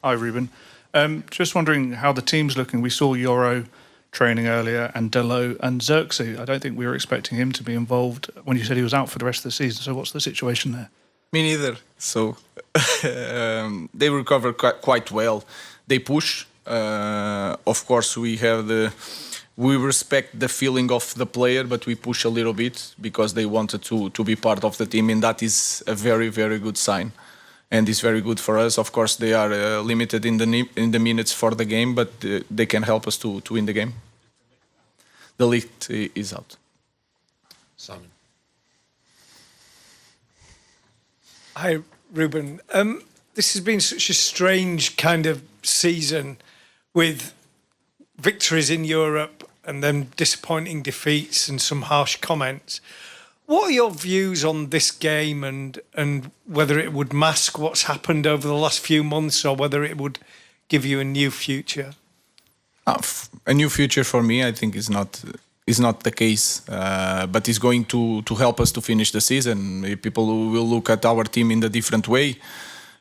Hi, Ruben. Just wondering how the team's looking. We saw Euro training earlier and Delo and Xerxes. I don't think we were expecting him to be involved when you said he was out for the rest of the season. So what's the situation there? Me neither. So they recover quite well. They push. Of course, we respect the feeling of the player, but we push a little bit because they wanted to be part of the team, and that is a very, very good sign. And it's very good for us. Of course, they are limited in the minutes for the game, but they can help us to win the game. The league is out. Simon. Hi, Ruben. This has been such a strange kind of season with victories in Europe and then disappointing defeats and some harsh comments. What are your views on this game and whether it would mask what's happened over the last few months or whether it would give you a new future? A new future for me, I think, is not the case, but it's going to help us to finish the season. People will look at our team in a different way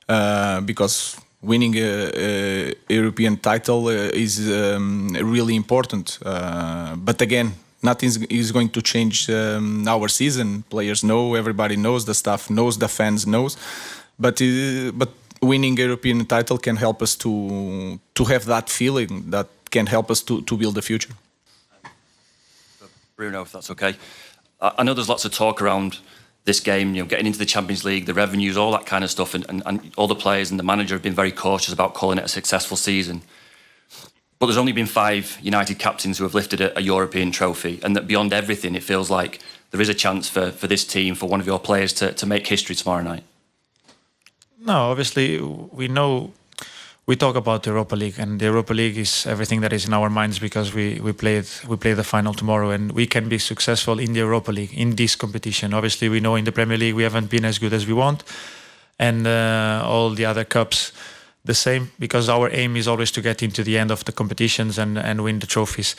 because winning a European title is really important. But again, nothing is going to change our season. Players know, everybody knows, the staff knows, the fans knows. But winning a European title can help us to have that feeling that can help us to build the future. Bruno, if that's okay. I know there's lots of talk around this game, getting into the Champions League, the revenues, all that kind of stuff, and all the players and the manager have been very cautious about calling it a successful season. But there's only been 5 United captains who have lifted a European trophy, and that beyond everything, it feels like there is a chance for this team, for one of your players to make history tomorrow night. No, obviously, we talk about the Europa League, and the Europa League is everything that is in our minds because we play the final tomorrow, and we can be successful in the Europa League, in this competition. Obviously, we know in the Premier League we haven't been as good as we want, and all the other cups the same, because our aim is always to get into the end of the competitions and win the trophies.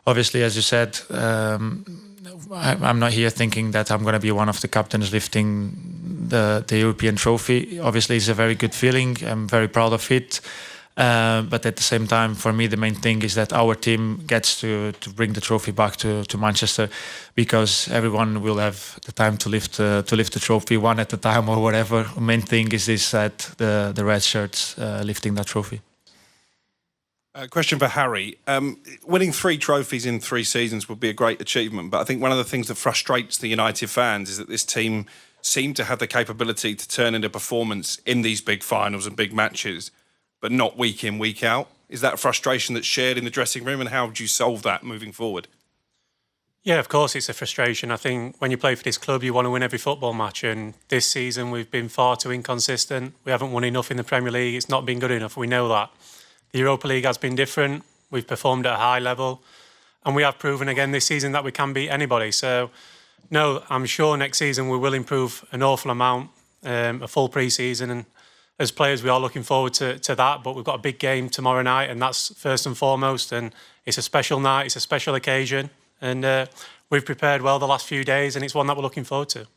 Obviously, as you said, I'm not here thinking that I'm going to be one of the captains lifting the European trophy. Obviously, it's a very good feeling. I'm very proud of it. But at the same time, for me, the main thing is that our team gets to bring the trophy back to Manchester, because everyone will have the time to lift the trophy one at a time or whatever. The main thing is that the red shirts lifting that trophy. Question for Harry. Winning 3 trophies in 3 seasons would be a great achievement, but I think one of the things that frustrates the United fans is that this team seem to have the capability to turn into performance in these big finals and big matches, but not week in, week out. Is that a frustration that's shared in the dressing room, and how would you solve that moving forward? Yeah, of course it's a frustration. I think when you play for this club, you want to win every football match, and this season we've been far too inconsistent. We haven't won enough in the Premier League. It's not been good enough. We know that. The Europa League has been different. We've performed at a high level, and we have proven again this season that we can beat anybody. So, no, I'm sure next season we will improve an awful amount, a full pre-season, and as players we are looking forward to that. But we've got a big game tomorrow night, and that's first and foremost, and it's a special night, it's a special occasion, and we've prepared well the last few days, and it's one that we're looking forward to.